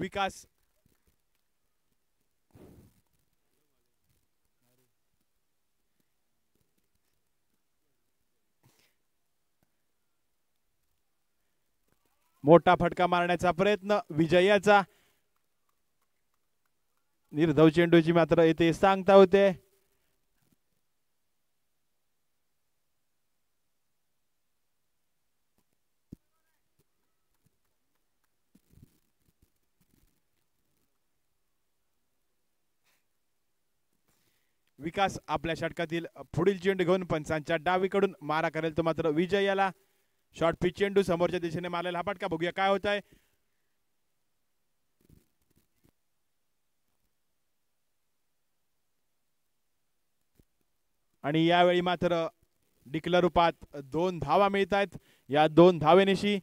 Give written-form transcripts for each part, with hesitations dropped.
विकास मोठा फटका मारण्याचा प्रयत्न विजयाचा निर्धाव चेंडूची मात्र येथे सांगता होते. विकास आपल्या षटकातील पुढील चेंडू घेऊन पंचांच्या डावीकडून मारा करेल तो मात्र विजयाला शॉर्ट पिच चेंडू समोरच्या दिशेने मारलेला हा फटका बघूया काय होत आहे. आणि यावेळी मात्र डिक्लर रूपात 2 धावा मिळत आहेत. या 2 धावेनिशी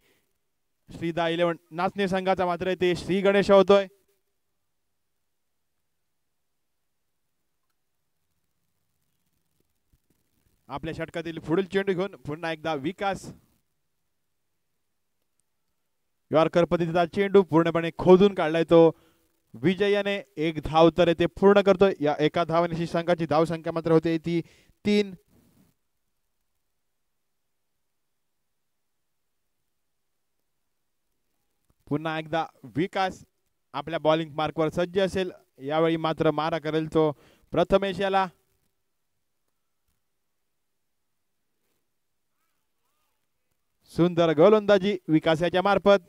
श्रीदा 11 नाचणे संघाचा मात्र ते श्री गणेश होतोय. आपल्या षटकातील पुढील चेंडू घेऊन पुन्हा एकदा विकास यॉर्कर पद्धतीचा चेंडू पूर्णपणे खोदून काढलाय तो विजयाने. 1 धाव तर ते पूर्ण करतोय. या एका धावानिशी संघाची धाव संख्या मात्र होते ती 3. पुन्हा एकदा विकास आपल्या बॉलिंग मार्कवर सज्ज असेल. यावेळी मात्र मारा करेल तो प्रथमेश याला. सुंदर गोलंदाजी विकासाच्या मार्फत.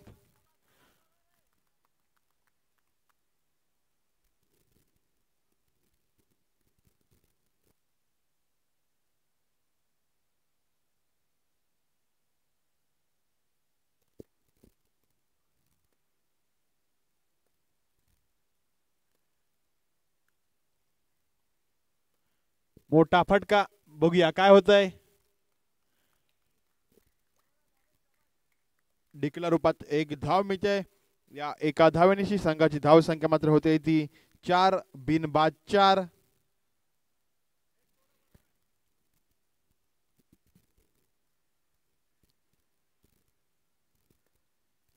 मोठा फटका बघूया काय होतंय. डिक्लर रूपात 1 धाव मिळते. या एका धावेनिशी संघाची धाव संख्या मात्र होते ती 4 बिनबाद 4.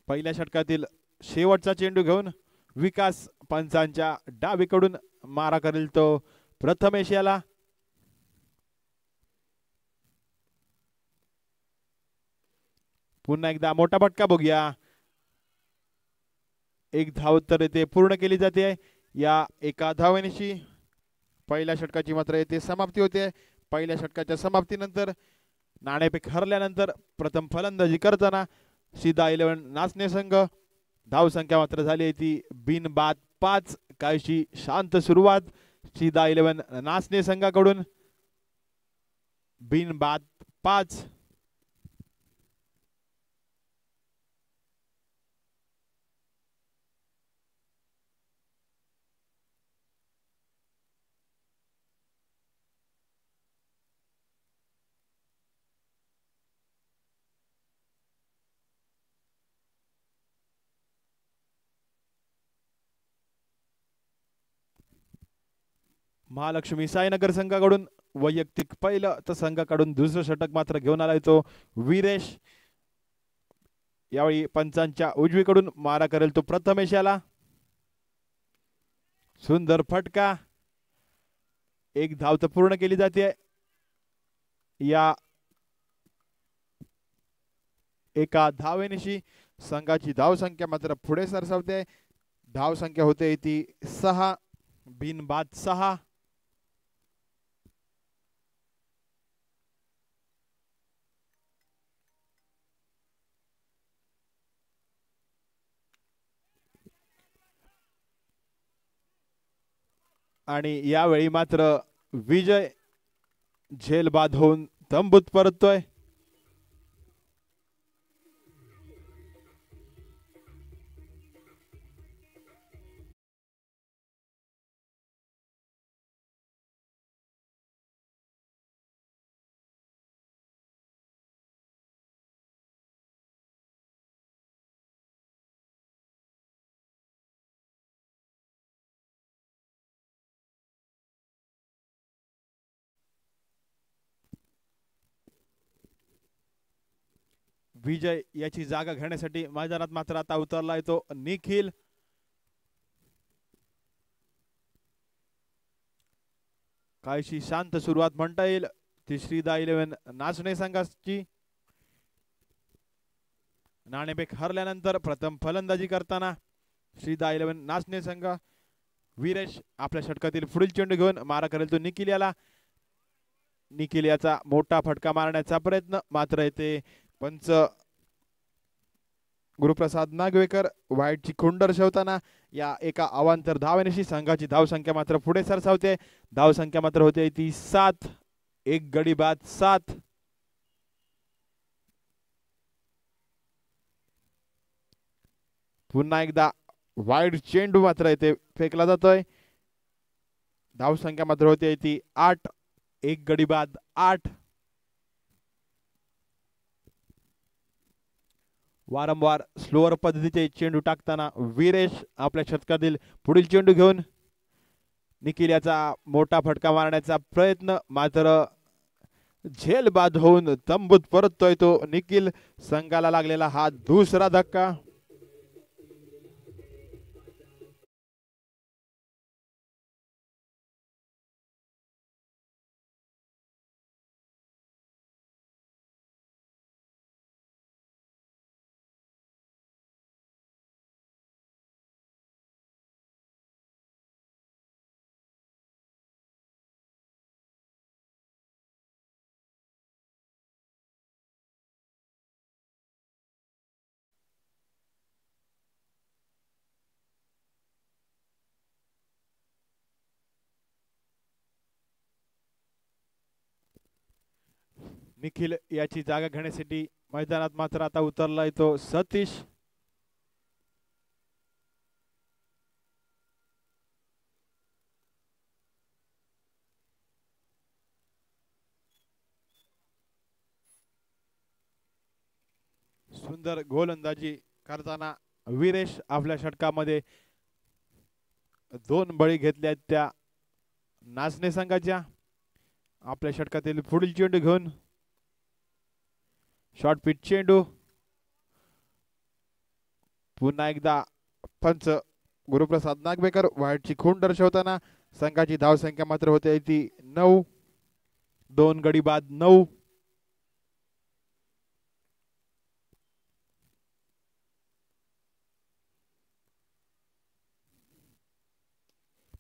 पहिल्या षटकातील शेवटचा चेंडू घेऊन विकास पंचांच्या डावीकडून मारा करेल तो प्रथमेश याला. पुन्हा एकदा मोठा फटका बघूया. 1 धाव तर ते पूर्ण केली जाते. या एका धावेनिशी पहिल्या षटकाची मात्र येथे समाप्ती होते. पहिल्या षटकाच्या समाप्तीनंतर नाणेफेक हरल्यानंतर प्रथम फलंदाजी करताना सीधा 11 नाचणे संघ धाव संख्या मात्र झाली ती बिनबाद 5. काहीशी शांत सुरुवात सीधा 11 नाचणे संघाकडून. बिनबाद 5. महालक्ष्मी साईनगर संघाकडून वैयक्तिक पहिलं तर संघाकडून दुसरं षटक मात्र घेऊन आलाय तो वीरेश. यावेळी पंचांच्या उजवीकडून मारा करेल तो प्रथमेश याला. सुंदर फटका. 1 धाव तर पूर्ण केली जाते. या एका धावेनिशी संघाची धाव संख्या मात्र पुढे सरसावते. धाव संख्या होते ती 6 बिनबाद 6. आणि यावेळी मात्र विजय झेल बाद होऊन तंबूत परततोय. विजय याची जागा घेण्यासाठी मैदानात मात्र आता उतरला तो निखिल. काहीशी शांत सुरुवात म्हणता येईल ती श्रीदा 11 नाचणे संघाची. नाणेफेक हरल्यानंतर प्रथम फलंदाजी करताना श्रीदा 11 नाचणे संघ. वीरेश आपल्या षटकातील पुढील चेंडू घेऊन मारा करेल तो निखिल याला. निखिल याचा मोठा फटका मारण्याचा प्रयत्न, मात्र येथे पंच गुरुप्रसाद नागवेकर वाईटची खूण दर्शवताना या एका अवांतर धावेनेशी संघाची धावसंख्या मात्र पुढे सरसावते. धावसंख्या मात्र होते ती 7. एक गडी बाद 7. पुन्हा एकदा वाईड चेंडू मात्र येथे फेकला जातोय. धावसंख्या मात्र होते ती 8. एक गडी बाद 8. वारंवार स्लोअर पद्धतीचे चेंडू टाकताना वीरेश आपल्या षटकातील पुढील चेंडू घेऊन निखिल याचा मोठा फटका मारण्याचा प्रयत्न, मात्र झेल बाद होऊन तंबूत परततोय तो निखिल. संघाला लागलेला हा दुसरा धक्का. निखिल याची जागा घेण्यासाठी मैदानात मात्र आता उतरलाय तो सतीश. सुंदर गोलंदाजी करताना वीरेश आपल्या षटकामध्ये 2 बळी घेतल्या त्या नाचणे संघाच्या. आपल्या षटकातील पुढील चेंडू घेऊन शॉर्ट पिच चेंडू. पुन्हा एकदा पंच गुरुप्रसाद नागवेकर वाईटची खूण दर्शवताना संघाची धावसंख्या मात्र होते ती 9. 2 गडी बाद 9.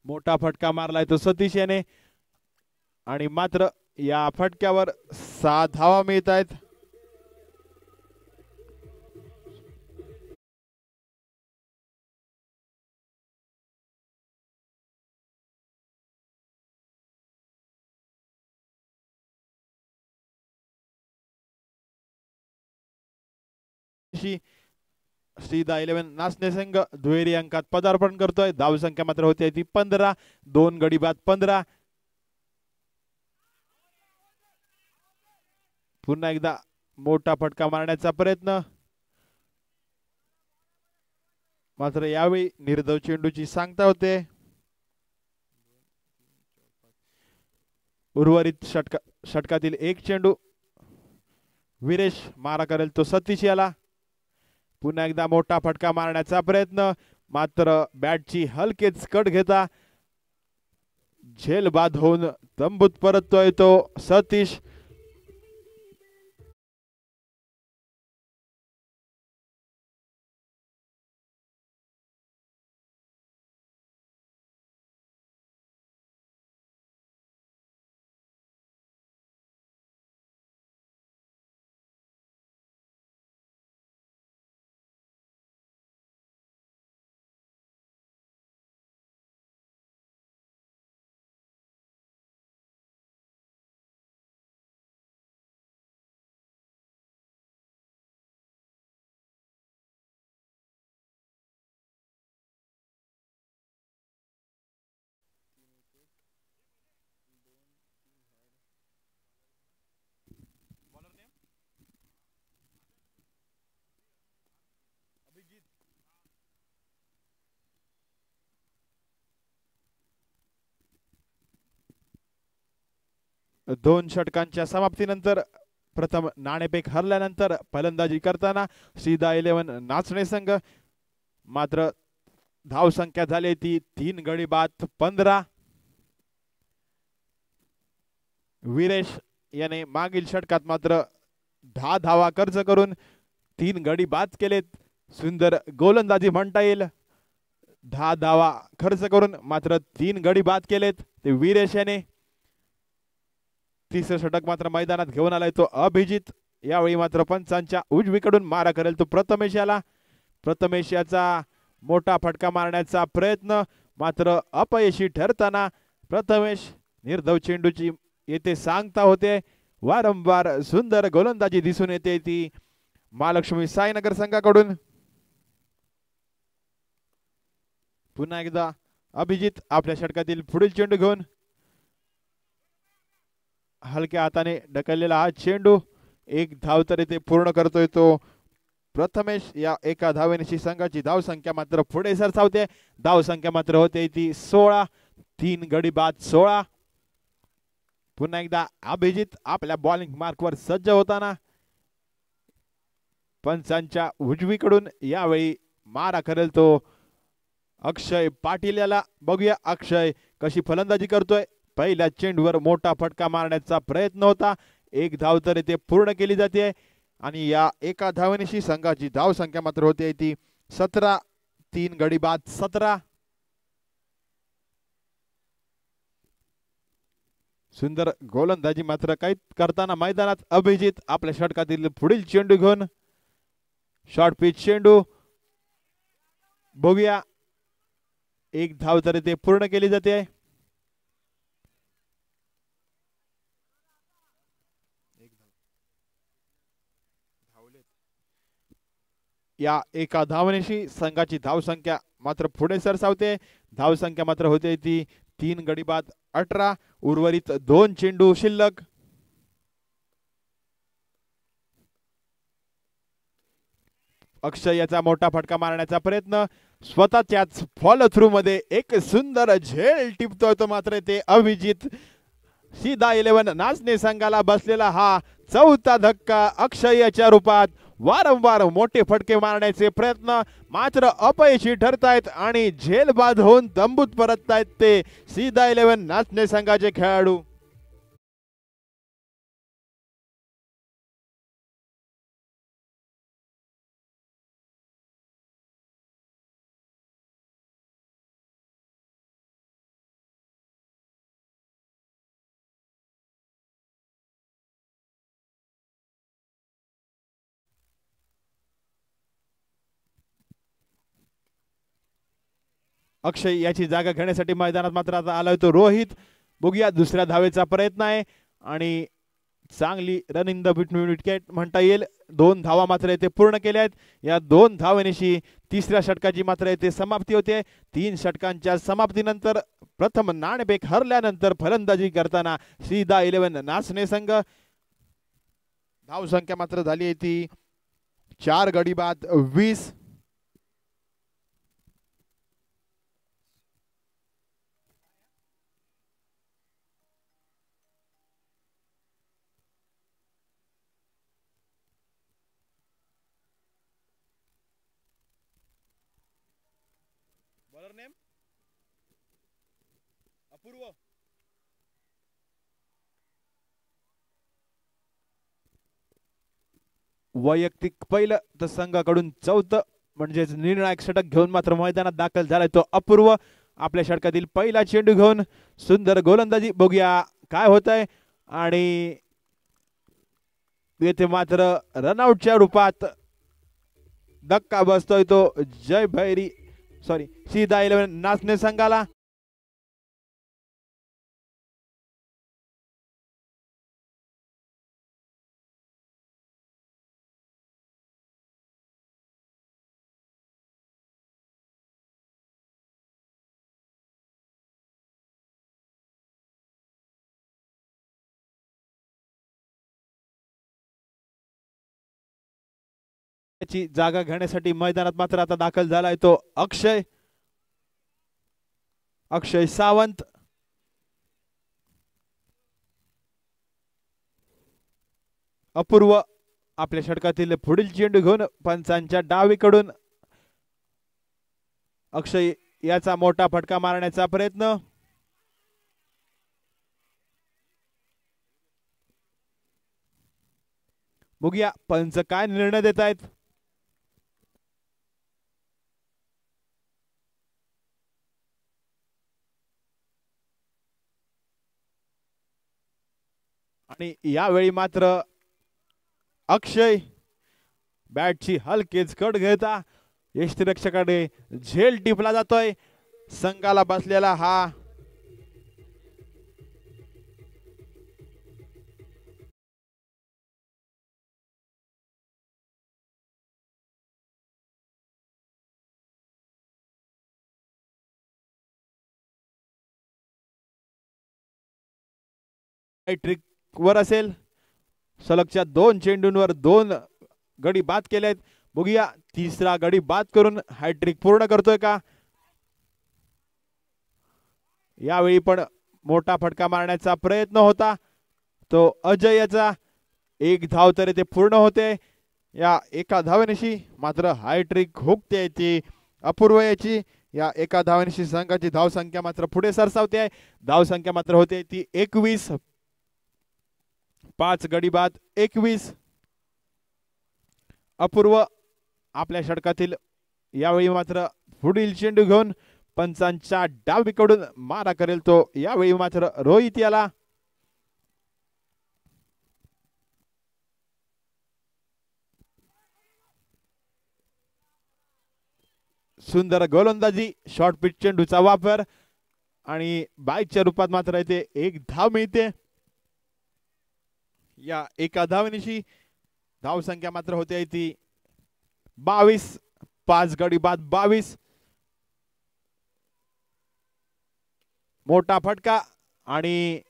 मोठा फटका मारलाय तो सतीश याने आणि मात्र या फटक्यावर 6 धावा मिळत आहेत. श्रीदा 11 नाचणे संघ दुहेरी अंकात पदार्पण करतोय. धावसंख्या मात्र होते ती 15. 2 गडी बाद 15. पुन्हा एकदा मोठा फटका मारण्याचा प्रयत्न, मात्र यावेळी निर्धाव चेंडूची सांगता होते. उर्वरित षटकातील एक चेंडू वीरेश मारा करेल तो सतीश याला. पुन्हा एकदा मोठा फटका मारण्याचा प्रयत्न, मात्र बॅटची हलकेच कट घेता झेल बाद होऊन तंबूत परततोय तो सतीश. दोन षटकांच्या समाप्तीनंतर प्रथम नाणेफेक हरल्यानंतर फलंदाजी करताना श्रीदा 11 नाचणे संघ, मात्र धाव संख्या झाली ती 3 गडी बाद 15. वीरेश याने मागील षटकात मात्र 10 धावा खर्च करून 3 गडी बाद केलेत. सुंदर गोलंदाजी म्हणता येईल. 10 धावा खर्च करून मात्र 3 गडी बाद केलेत ते वीरेश याने. तिसरं षटक मात्र मैदानात घेऊन आलाय तो अभिजित. यावेळी मात्र पंचांच्या उजवीकडून मारा करेल तो प्रथमेश याला. प्रथमेश याचा मोठा फटका मारण्याचा प्रयत्न मात्र अपयशी ठरताना प्रथमेश निर्धाव चेंडूची येथे सांगता होते. वारंवार सुंदर गोलंदाजी दिसून येते ती महालक्ष्मी साईनगर संघाकडून. पुन्हा एकदा अभिजित आपल्या षटकातील पुढील चेंडू घेऊन हलक्या हाताने ढकललेला हा चेंडू. एक धाव तरी ते पूर्ण करतोय तो प्रथमेश. या एका धावेनिशी संघाची धाव संख्या मात्र पुढे सरसावते. धाव संख्या मात्र होते ती 16. 3 गडी बाद 16. पुन्हा एकदा अभिजित आपल्या बॉलिंग मार्कवर सज्ज होताना पंचांच्या उजवीकडून यावेळी मारा करेल तो अक्षय पाटील याला. बघूया अक्षय कशी फलंदाजी करतोय. पहिल्या चेंडूवर मोठा फटका मारण्याचा प्रयत्न होता. एक धाव तरी ते पूर्ण केली जाते आणि या एका धावेनिशी संघाची धाव संख्या मात्र होते ती 17. 3 गडी बाद 17. सुंदर गोलंदाजी मात्र काही करताना मैदानात अभिजित आपल्या षटकातील पुढील चेंडू घेऊन शॉर्ट पिच चेंडू. बघूया एक धाव तरी ते पूर्ण केली जाते. या एका धावनेशी संघाची धाव संख्या मात्र पुढे सरसावते. धाव संख्या मात्र होते ती 3 गडी बाद 18. उर्वरित 2 चेंडू शिल्लक. अक्षय याचा मोठा फटका मारण्याचा प्रयत्न. स्वतःच्याच फॉलो थ्रू मध्ये एक सुंदर झेल टिपतोय तो मात्र ते अभिजित. सीधा 11 नाचणे संघाला बसलेला हा चौथा धक्का अक्षय याच्या रूपात. वारंवार मोठे फटके मारण्याचे प्रयत्न मात्र अपयशी ठरतायत आणि झेल बाद होऊन तंबूत परततायत ते सीधा 11 नाचणे संघाचे खेळाडू. अक्षय याची जागा घेण्यासाठी मैदानात मात्र आता आलाय तो रोहित. बघूया दुसऱ्या धावेचा प्रयत्न आहे आणि चांगली run in the between wicket म्हणता येईल. 2 धावा मात्र येथे पूर्ण केल्या आहेत. या 2 धावेनिशी तिसऱ्या षटकाची मात्र येथे समाप्ती होते. 3 षटकांच्या समाप्तीनंतर प्रथम नाणेफेक हरल्यानंतर फलंदाजी करताना सीधा 11 नाचणे संघ. धाव संख्या मात्र झाली आहे ती 4 गडी बाद 20. बॉलर नेम अपूर्व. वैयक्तिक पहिलं तर संघाकडून चौथं म्हणजेच निर्णायक षटक घेऊन मात्र मैदानात दाखल झालाय तो अपूर्व. आपल्या षटकातील पहिला चेंडू घेऊन सुंदर गोलंदाजी. बघूया काय होतंय आणि येथे मात्र रनआउटच्या रूपात धक्का बसतोय तो जय भैरी सीधा 11 नाचणे संघाला. त्याची जागा घेण्यासाठी मैदानात मात्र आता दाखल झालाय तो अक्षय सावंत. अपूर्व आपल्या षटकातील पुढील चेंडू घेऊन पंचांच्या डावीकडून अक्षय याचा मोठा फटका मारण्याचा प्रयत्न. बघूया पंच काय निर्णय देत आहेत. आणि यावेळी मात्र अक्षय बॅटची हलकेच कट घेता यष्टीरक्षकाकडे झेल टिपला जातोय. संघाला बसलेला हा ट्रिक वर असेल. सलगच्या 2 चेंडूंवर 2 गडी बाद केलेत. बघूया तिसरा गडी बाद करून हॅट्रिक पूर्ण करतोय का. यावेळी पण मोठा फटका मारण्याचा प्रयत्न होता तो अजयचा. एक धाव तर ते पूर्ण होते या एका धावेनिशी. मात्र हॅट्रिक हुकते ती अपूर्व याची. या एका धावेनिशी संघाची धावसंख्या मात्र पुढे सरसावते आहे. धावसंख्या मात्र होते ती 21. 5 गडी बाद 21. अपूर्व आपल्या षटकातील यावेळी मात्र पुढील चेंडू घेऊन पंचांच्या डावीकडून मारा करेल तो. यावेळी मात्र रोहित याला सुंदर गोलंदाजी. शॉर्ट पिच चेंडूचा वापर आणि बाईकच्या रूपात मात्र इथे एक धाव मिळते. या एका धावनिशी धावसंख्या मात्र होते ती 22. 5 गडी बाद 22. मोठा फटका आणि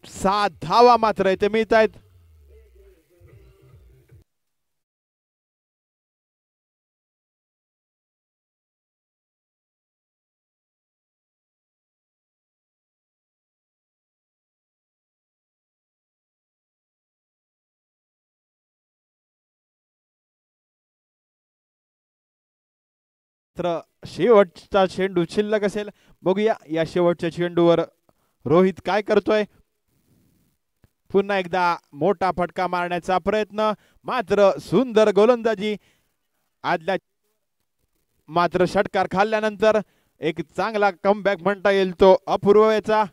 7 धावा मात्र इथे मिळत आहेत. तर शेवटचा चेंडू शिल्लक असेल. बघूया या शेवटच्या चेंडूवर रोहित काय करतोय. पुन्हा एकदा मोठा फटका मारण्याचा प्रयत्न. मात्र सुंदर गोलंदाजी. आदल्या मात्र षटकार खाल्ल्यानंतर एक चांगला कमबॅक म्हणता येईल तो अपूर्वेचा.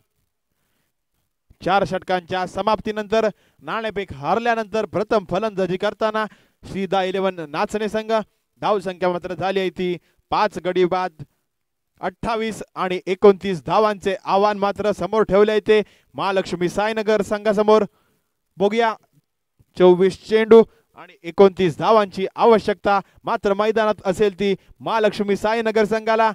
4 षटकांच्या समाप्तीनंतर नाणेफेक हारल्यानंतर प्रथम फलंदाजी करताना सीधा 11 नाचणे संघ. धावसंख्या मात्र झाली आहे ती 5 गडी बाद 28 आणि 29 धावांचे आव्हान मात्र समोर ठेवले ते महालक्ष्मी साईनगर संघासमोर. बघूया 24 चेंडू आणि 29 धावांची आवश्यकता मात्र मैदानात असेल ती महालक्ष्मी साईनगर संघाला.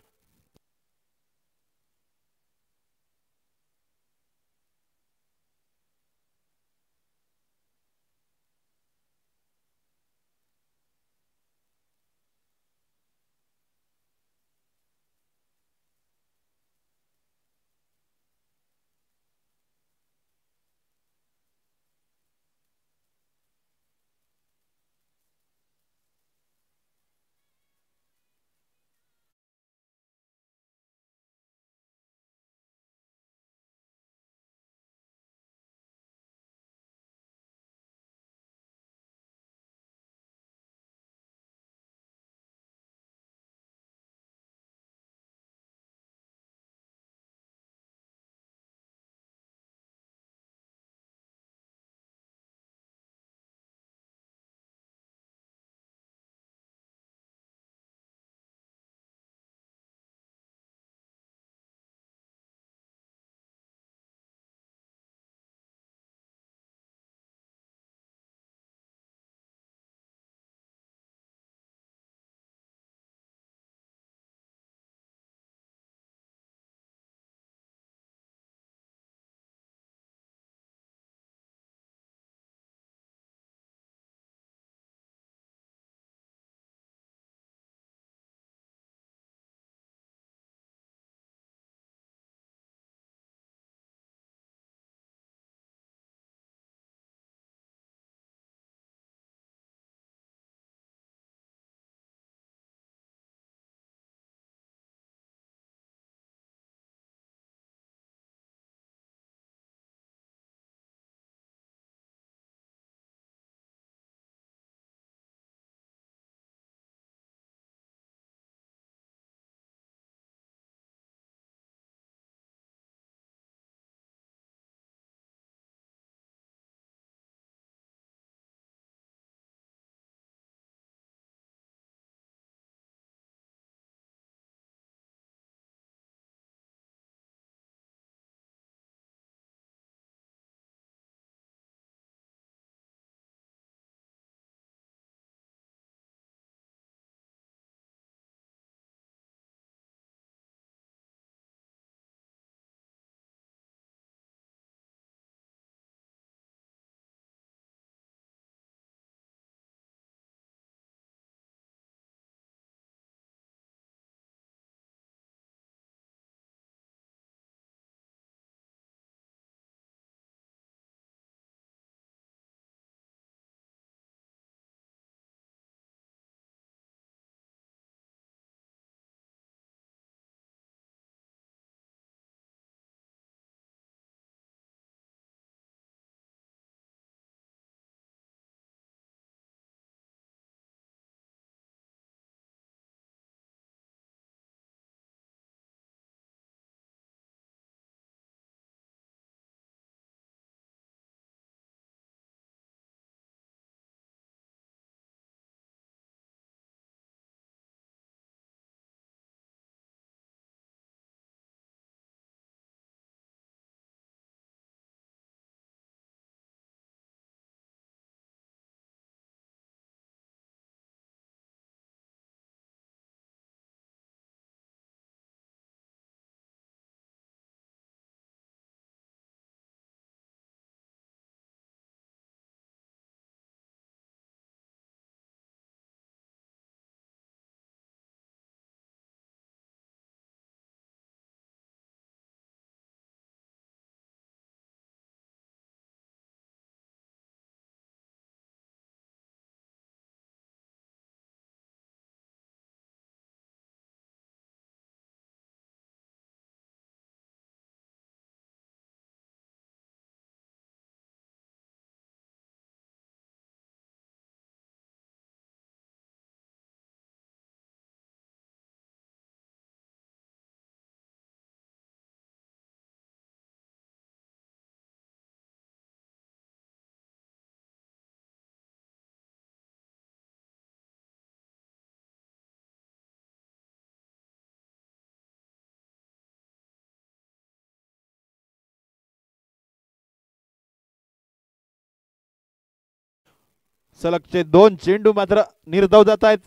सलगचे 2 चेंडू मात्र निर्धाव जात आहेत.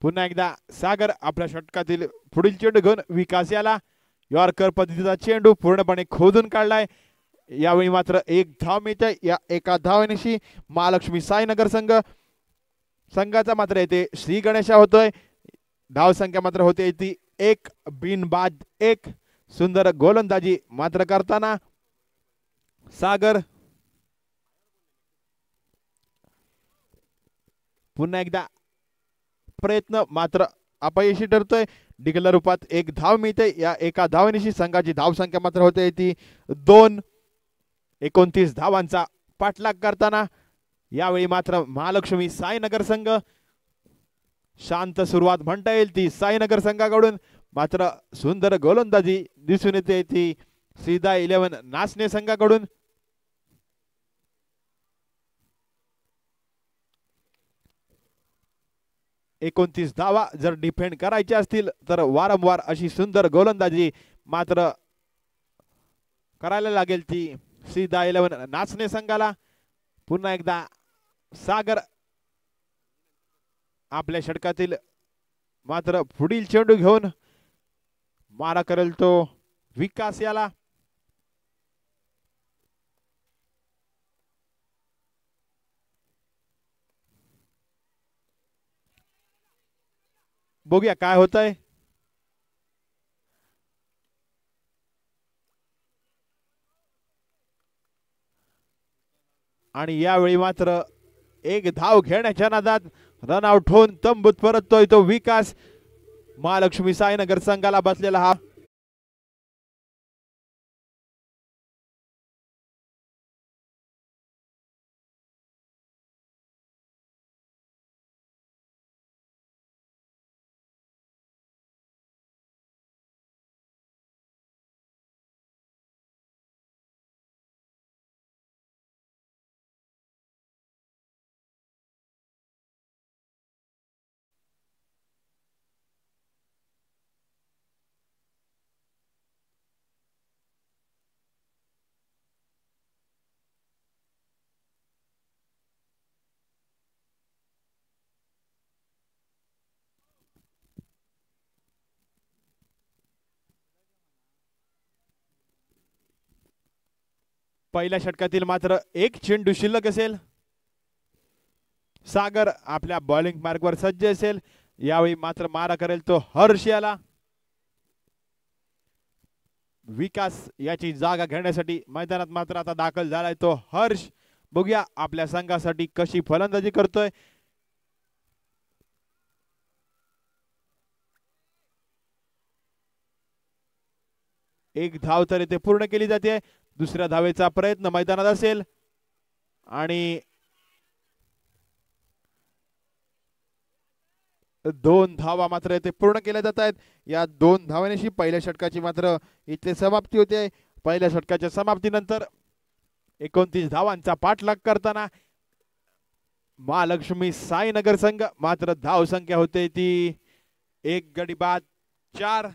पुन्हा एकदा सागर आपल्या षटकातील पुढील चेंडू घेऊन विकास याला यॉर्कर पद्धतीचा चेंडू पूर्णपणे खोदून काढलाय. यावेळी मात्र एक धाव मिळते. या एका धावेनिशी महालक्ष्मी साईनगर संघाचा मात्र येथे श्री गणेशा होतोय. धाव संख्या मात्र होते ती 1 बिनबाद 1. सुंदर गोलंदाजी मात्र करताना सागर. पुन्हा एकदा प्रयत्न मात्र अपयशी ठरतोय. डिक्लेअर रूपात एक धाव मिळते. या एका धावेनिशी संघाची धाव संख्या मात्र होते ती 2. 29 धावांचा पाठलाग करताना यावेळी मात्र महालक्ष्मी साईनगर संघ शांत सुरुवात म्हणता येईल ती साईनगर संघाकडून. मात्र सुंदर गोलंदाजी दिसून येते ती सीधा 11 नाचणे संघाकडून. एकोणतीस धावा जर डिफेंड करायचे असतील तर वारंवार अशी सुंदर गोलंदाजी मात्र करायला लागेल ती सीधा 11 नाचणे संघाला. पुन्हा एकदा सागर आपल्या षटकातील मात्र पुढील चेंडू घेऊन मारा करेल तो विकास याला. बघूया काय होतंय. आणि यावेळी मात्र एक धाव घेण्याच्या नादात रनआउट होऊन तंबूत परततोय तो विकास. महालक्ष्मी साईनगर संघाला बसलेला हा पहिल्या षटकातील मात्र एक चेंडू शिल्लक असेल. सागर आपल्या बॉलिंग मार्कवर सज्ज असेल. यावेळी मात्र मारा करेल तो हर्ष याला. विकास याची जागा घेण्यासाठी मैदानात मात्र आता दाखल झालाय तो हर्ष. बघूया आपल्या संघासाठी कशी फलंदाजी करतोय. एक धाव तर इथे पूर्ण केली जाते. दुसऱ्या धावेचा प्रयत्न मैदानात असेल आणि 2 धावा मात्र इथे पूर्ण केल्या जात आहेत. या 2 धावांशी पहिल्या षटकाची मात्र इथे समाप्ती होते. पहिल्या षटकाच्या समाप्तीनंतर 29 धावांचा पाठलाग करताना महालक्ष्मी साईनगर संघ मात्र धाव संख्या होते ती 1 गडी बाद 4.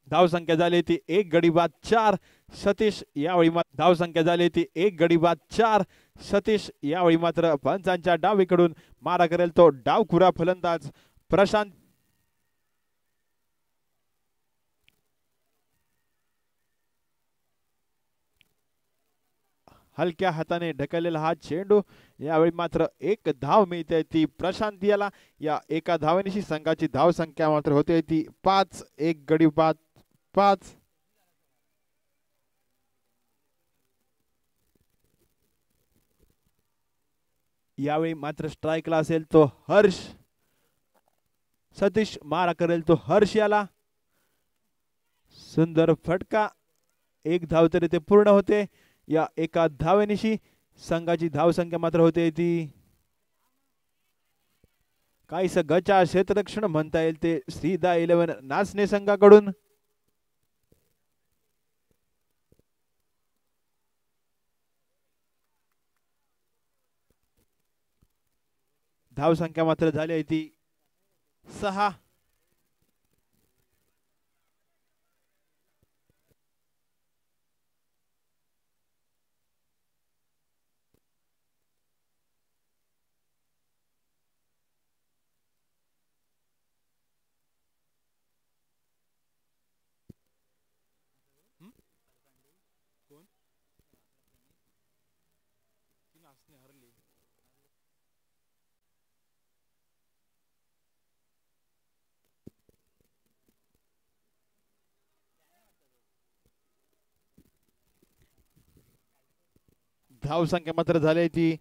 धाव संख्या झाली ती 1 गडी बाद 4. सतीश यावेळी धाव संख्या झाली ती 1 गडी बाद 4. सतीश यावेळी मात्र पंचांच्या डावीकडून मारा करेल तो डावखुरा फलंदाज प्रशांत. हलक्या हाताने ढकललेला हा चेंडू. यावेळी मात्र एक धाव मिळते ती प्रशांत याला. या एका धावेनिशी संघाची धाव संख्या मात्र होते ती 5. 1 गडी बाद 5. यावेळी मात्र स्ट्राइकला असेल तो हर्ष. सतीश मारा करेल तो हर्ष याला. सुंदर फटका. एक धाव तरी ते पूर्ण होते. या एका धावेनिशी संघाची धाव संख्या मात्र होते ती काहीस गचा क्षेत्ररक्षण म्हणता येईल ते श्रीदा 11 नाचणे संघाकडून. धाव संख्या मात्र झाली आहे ती 6. धाव संख्या मात्र झाली ती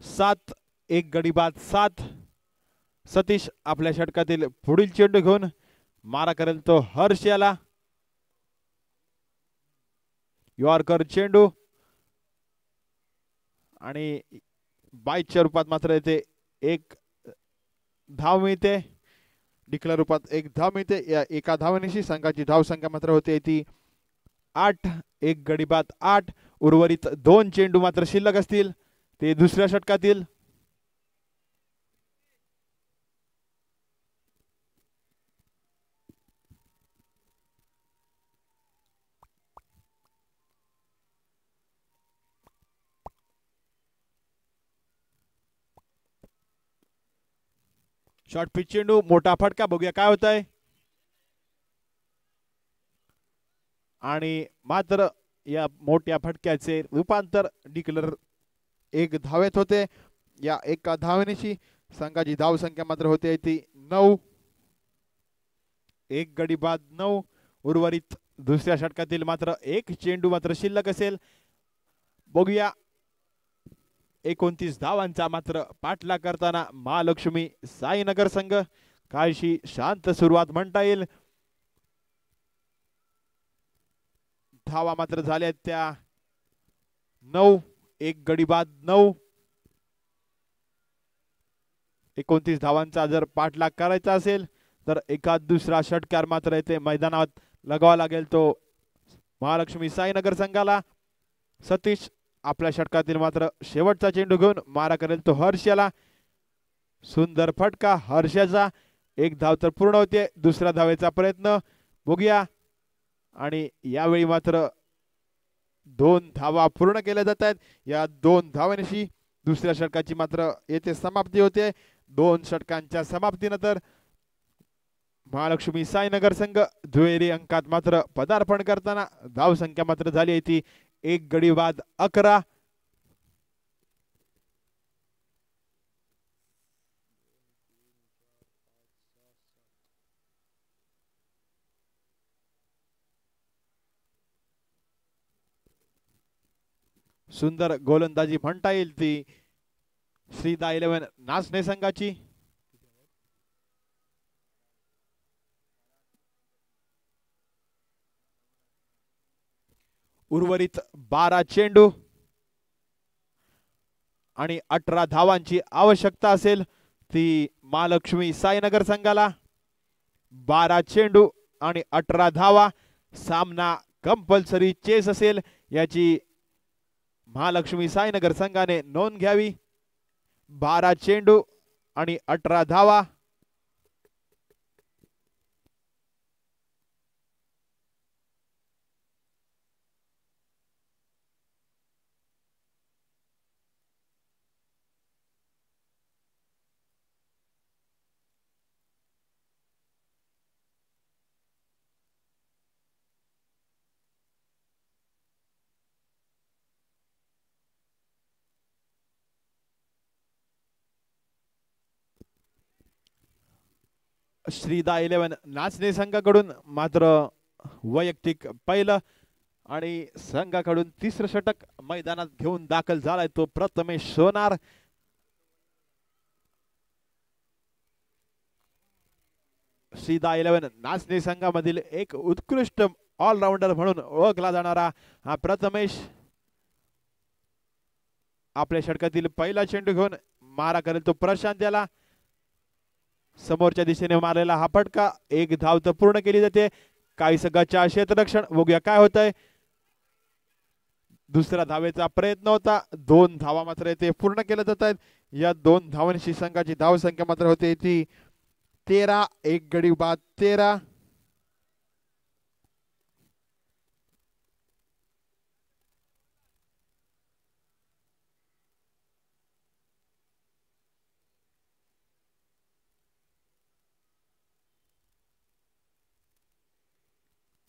7. एक गडी बाद 7. सतीश आपल्या षटकातील पुढील चेंडू घेऊन मारा करेल तो हर्ष याला. यॉर्कर चेंडू आणि बाईच्या रूपात मात्र येते एक धाव मिळते. डिक्लेअर रूपात एक धाव मिळते. या एका धावनिशी संघाची धाव संख्या मात्र होते ती 8. एक गडी बाद 8. उर्वरित 2 चेंडू मात्र शिल्लक असतील ते दुसऱ्या षटकातील. शॉर्ट पिच चेंडू मोठा फटका बघूया काय होत आहे. आणि मात्र या मोठ्या फटक्याचे रूपांतर डिक्लेअर एक धावेत होते. या एका धावेनिशी संघाची धाव संख्या मात्र होते ती 9. एक गडी बाद 9. उर्वरित दुसऱ्या षटकातील मात्र एक चेंडू मात्र शिल्लक असेल. बघूया 29 धावांचा मात्र पाठलाग करताना महालक्ष्मी साईनगर संघ. काहीशी शांत सुरुवात म्हणता येईल. धावा मात्र झाल्या त्या 9. एक गडी बाद 9. 29 धावांचा जर पाठलाग करायचा असेल तर एखाद दुसरा षटकार मात्र येथे मैदानात लगावा लागेल तो महालक्ष्मी साईनगर संघाला. सतीश आपल्या षटकातील मात्र शेवटचा चेंडू घेऊन मारा करेल तो हर्ष याला. सुंदर फटका हर्षाचा. एक धाव तर पूर्ण होते. दुसऱ्या धावेचा प्रयत्न बघूया. आणि यावेळी मात्र 2 धावा पूर्ण केल्या जात आहेत. या 2 धावांशी दुसऱ्या षटकाची मात्र येथे समाप्ती होते. 2 षटकांच्या समाप्तीनंतर महालक्ष्मी साईनगर संघ दुहेरी अंकात मात्र पदार्पण करताना धाव संख्या मात्र झाली आहे ती एक गडी बाद 11. सुंदर गोलंदाजी म्हणता येईल ती श्रीदा 11 नाचणे संघाची. उर्वरित 12 चेंडू आणि 18 धावांची आवश्यकता असेल ती महालक्ष्मी साईनगर संघाला. 12 चेंडू आणि 18 धावा. सामना कंपल्सरी चेस असेल याची महालक्ष्मी साईनगर संघाने नोंद घ्यावी. 12 चेंडू आणि 18 धावा. श्रीदा 11 नाचणे संघाकडून मात्र वैयक्तिक पहिलं आणि संघाकडून तिसरं षटक मैदानात घेऊन दाखल झालाय तो प्रथमेश सोनार. श्रीदा 11 नाचणे संघामधील एक उत्कृष्ट ऑलराऊंडर म्हणून ओळखला जाणारा हा प्रथमेश आपल्या षटकातील पहिला चेंडू घेऊन मारा करेल तो प्रशांत याला. समोरच्या दिशेने मारलेला हा फटका, एक धाव तर पूर्ण केली जाते. काही संघाच्या क्षेत्ररक्षण बघूया काय होतंय. दुसऱ्या धावेचा प्रयत्न होता, 2 धावा मात्र ते पूर्ण केल्या जात आहेत. या 2 धावांशी संघाची धाव संख्या मात्र होते ती 13. एक गडी बाद 13.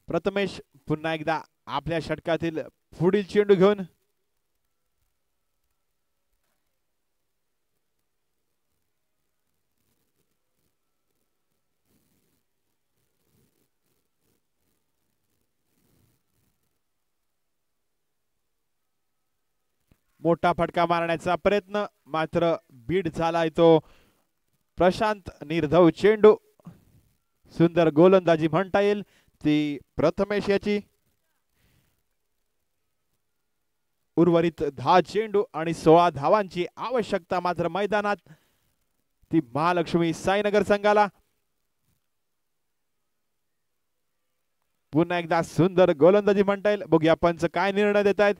प्रथमेश पुन्हा एकदा आपल्या षटकातील पुढील चेंडू घेऊन मोठा फटका मारण्याचा प्रयत्न, मात्र बीड झालाय तो प्रशांत. निर्धाव चेंडू, सुंदर गोलंदाजी म्हणता येईल ती प्रथमेश याची. उर्वरित 10 चेंडू आणि 16 धावांची आवश्यकता मात्र मैदानात ती महालक्ष्मी साईनगर संघाला. पुन्हा एकदा सुंदर गोलंदाजी म्हणता येईल. बघूया पंच काय निर्णय देत आहेत.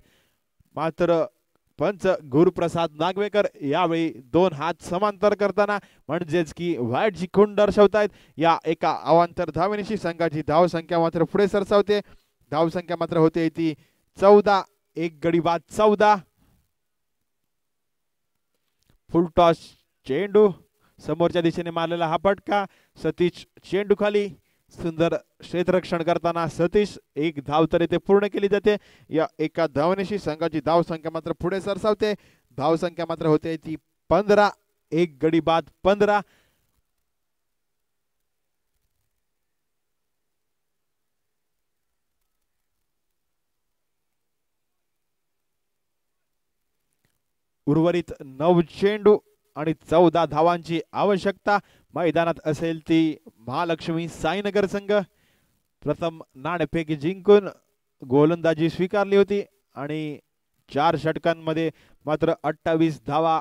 मात्र पंच गुरुप्रसाद नागवेकर यावेळी 2 हात समांतर करताना म्हणजेच की व्हाईटची खूण दर्शवतायत. या एका अवांतर धावेनिशी संघाची धाव संख्या मात्र पुढे सरसावते. धाव संख्या मात्र होते ती 14. एक गडी बाद 14. फुल टॉस चेंडू, समोरच्या दिशेने मारलेला हा फटका, सतीश चेंडू खाली. सुंदर क्षेत्ररक्षण करताना सतीश, एक धाव तर इथे पूर्ण केली जाते. या एका धावनेशी संघाची धाव संख्या मात्र पुढे सरसावते. धाव संख्या मात्र होते ती 15. एक गडी बाद 15. उर्वरित 9 चेंडू आणि 14 धावांची आवश्यकता मैदानात असेल ती महालक्ष्मी साईनगर संघ. प्रथम नाणेफेक जिंकून गोलंदाजी स्वीकारली होती आणि 4 षटकांमध्ये मात्र 28 धावा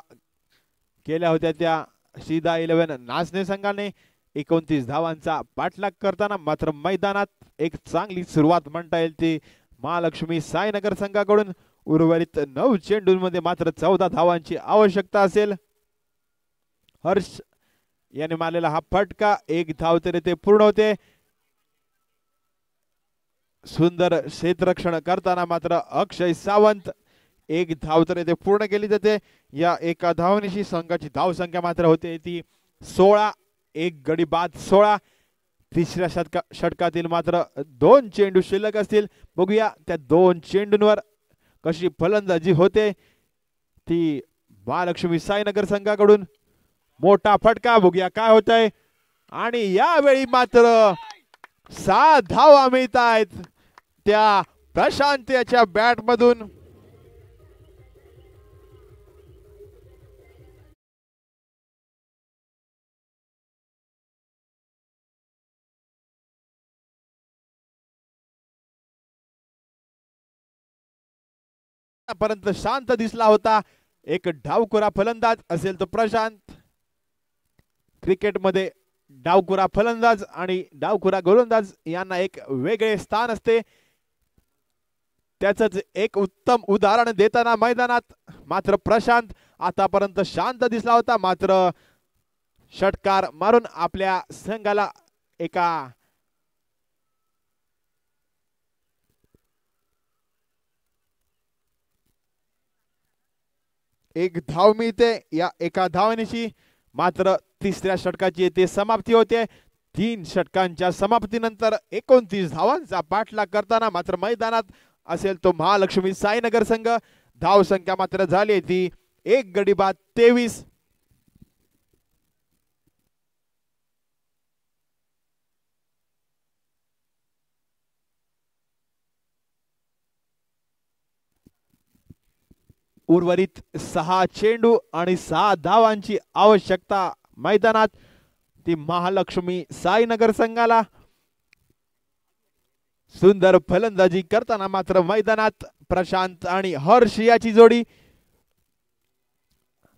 केल्या होत्या त्या सीधा 11 नाचणे संघाने. 29 धावांचा पाठलाग करताना मात्र मैदानात एक चांगली सुरुवात म्हणता येईल ती महालक्ष्मी साईनगर संघाकडून. उर्वरित 9 चेंडूंमध्ये मात्र 14 धावांची आवश्यकता असेल. हर्ष याने मारलेला हा फटका, एक धाव तरी ते पूर्ण होते. सुंदर क्षेत्ररक्षण करताना मात्र अक्षय सावंत, एक धाव तरी ते पूर्ण केली जाते. या एका धावनेशी संघाची धाव संख्या मात्र होते ती 16. एक गडी बाद 16. तिसऱ्या षटकातील मात्र 2 चेंडू शिल्लक असतील. बघूया त्या 2 चेंडूंवर कशी फलंदाजी होते ती महालक्ष्मी साईनगर संघाकडून. मोठा फटका, बघूया काय होतंय. आणि यावेळी मात्र 6 धावा मिळत आहेत त्या प्रशांत याच्या बॅट मधून. पर्यंत शांत दिसला होता. एक डावखुरा फलंदाज असेल तो प्रशांत. क्रिकेटमध्ये डावखुरा फलंदाज आणि डावखुरा गोलंदाज यांना एक वेगळे स्थान असते. त्याचंच एक उत्तम उदाहरण देताना मैदानात मात्र प्रशांत आतापर्यंत शांत दिसला होता. मात्र षटकार मारून आपल्या संघाला एका एक धाव मिळते. या एका धावनेशी मात्र तिसऱ्या षटकाची येथे समाप्ती होते. 3 षटकांच्या समाप्तीनंतर 29 धावांचा पाठलाग करताना मात्र मैदानात असेल तो महालक्ष्मी साईनगर संघ. धाव संख्या मात्र झाली ती 1 गडी बाद 23. उर्वरित 6 चेंडू आणि 6 धावांची आवश्यकता मैदानात ती महालक्ष्मी साईनगर संघाला. सुंदर फलंदाजी करताना मात्र मैदानात प्रशांत आणि हर्ष याची जोडी.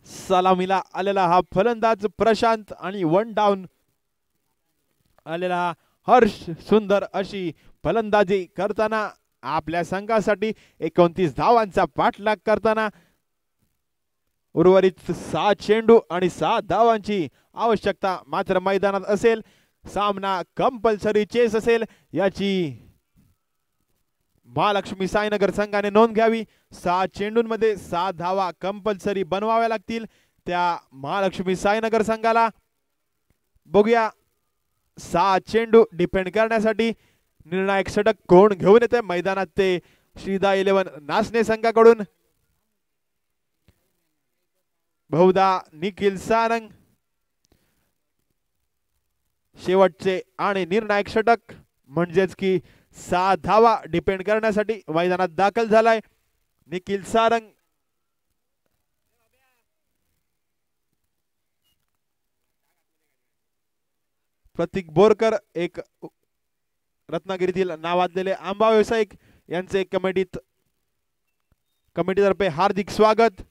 सलामीला आलेला हा फलंदाज प्रशांत आणि 1 डाऊन आलेला हर्ष सुंदर अशी फलंदाजी करताना आपल्या संघासाठी 29 धावांचा पाठलाग करताना उर्वरित 6 चेंडू आणि 6 धावांची आवश्यकता मात्र मैदानात असेल। सामना कंपल्सरी चेस असेल याची महालक्ष्मी साईनगर संघाने नोंद घ्यावी। 6 चेंडूंमध्ये 6 धावा कंपल्सरी बनवाव्या लागतील त्या महालक्ष्मी साईनगर संघाला। बघूया 6 चेंडू डिफेंड करण्यासाठी निर्णायक षटक कोण घेऊन येते मैदानात ते श्रीदा 11 नासने संघाकडून बहुधा निखिल सारंग। शेवटचे आणि निर्णायक षटक म्हणजेच की 6 धावा डिपेंड करण्यासाठी मैदानात दाखल झालाय निखिल सारंग। प्रतीक बोरकर एक रत्नागिरीतील नावाजलेले आंबा व्यावसायिक यांचे कमिटीतर्फे हार्दिक स्वागत।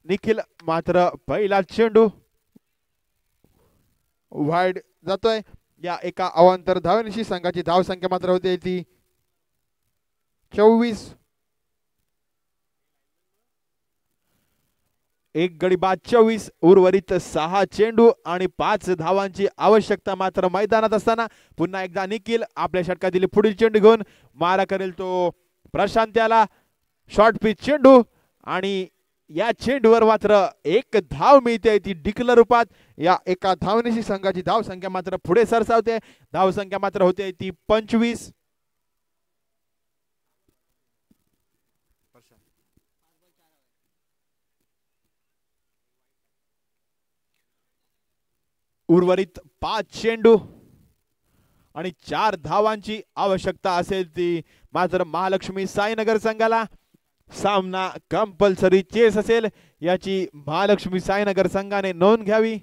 निखिल मात्र पहिला चेंडू वाईड जातोय। या एका अवांतर धावेनिशी संघाची धावसंख्या मात्र होते ती 24। एक गडी बाद 24 उर्वरित 6 चेंडू आणि 5 धावांची आवश्यकता मात्र मैदानात असताना पुन्हा एकदा निखिल आपल्या षटकातील पुढील चेंडू घेऊन मारा करेल तो प्रशांत याला शॉर्ट पिच चेंडू आणि या चेंडूवर मात्र एक धाव मिळते ती डिक्लर रूपात। या एका धावनिशी संघाची धाव संख्या मात्र पुढे सरसावते। धाव संख्या मात्र होते ती 25। उर्वरित 5 चेंडू आणि 4 धावांची आवश्यकता असेल ती मात्र महालक्ष्मी साईनगर संघाला। सामना कंपल्सरी चेस असेल याची महालक्ष्मी साईनगर संघाने नोंद घ्यावी।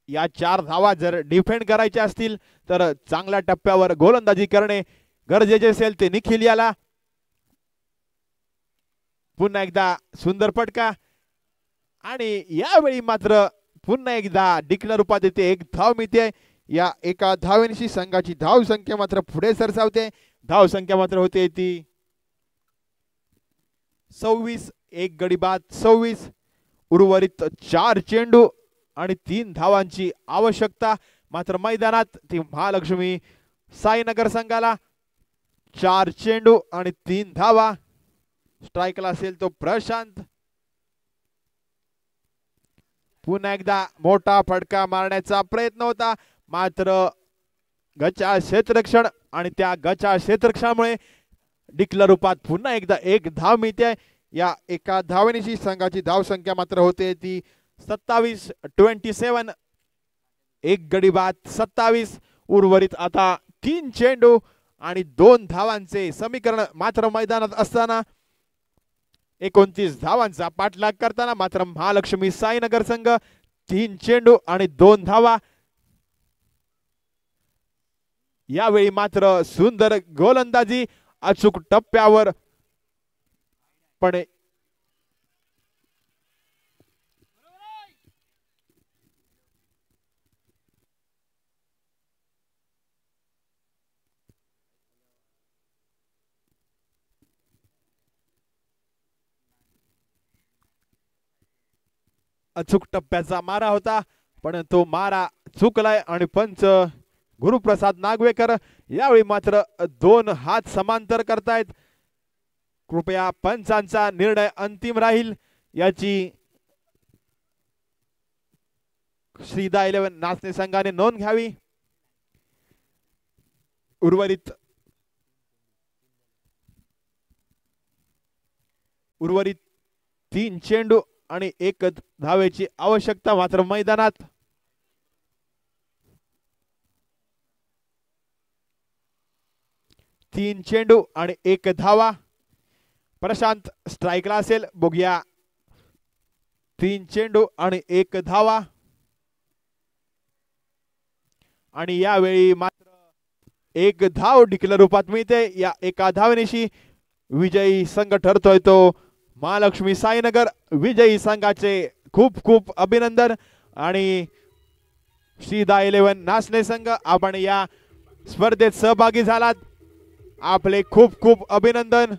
या 4 धावा जर डिफेंड करायच्या असतील तर चांगल्या टप्प्यावर गोलंदाजी करणे गरजेचे असेल ते निखिल याला। पुन्हा एकदा सुंदर फटका आणि यावेळी मात्र पुन्हा एकदा डिक्लर रूपात येते एक धाव मिळते। या एका धावेनिशी संघाची धाव संख्या मात्र पुढे सरसावते। धाव संख्या मात्र होते ती 26। एक गडी बाद 26 उर्वरित 4 चेंडू आणि 3 धावांची आवश्यकता मात्र मैदानात ती महालक्ष्मी साईनगर संघाला। 4 चेंडू आणि 3 धावा। स्ट्राइकला असेल तो प्रशांत। पुन्हा एकदा मोठा फटका मारण्याचा प्रयत्न होता मात्र गचा क्षेत्ररक्षण आणि त्या गचा क्षेत्ररक्षणामुळे डिक्लर रूपात पुन्हा एकदा एक धाव मिळते। या एका धावेनिशी संघाची धाव संख्या मात्र होते ती 27। एक गडी बाद 27 उर्वरित आता 3 चेंडू आणि 2 धावांचे समीकरण मात्र मैदानात असताना 29 धावांचा पाठलाग करताना मात्र महालक्ष्मी साईनगर संघ 3 चेंडू आणि 2 धावा। यावेळी मात्र सुंदर गोलंदाजी अचूक टप्प्यावर पण अचूक टप्प्याचा मारा होता पण तो मारा चुकलाय आणि पंच गुरुप्रसाद नागवेकर यावेळी मात्र 2 हात समांतर करतायत। कृपया पंचांचा निर्णय अंतिम राहील याची श्रीदा 11 नाचणे संघाने नोंद घ्यावी। उर्वरित 3 चेंडू आणि 1 धावेची आवश्यकता मात्र मैदानात। तीन चेंडू आणि 1 धावा। प्रशांत स्ट्राइकला असेल बघूया। 3 चेंडू आणि 1 धावा आणि यावेळी मात्र 1 धाव डिक्लेअर रूपात मिळते। या एका धावेनिशी विजयी संघ ठरतोय तो महालक्ष्मी साईनगर विजयी संघाचे खूप खूप अभिनंदन। आणि सीधा 11 नाचणे संघ आपण या स्पर्धेत सहभागी झालात, आपले खूप खूप अभिनंदन।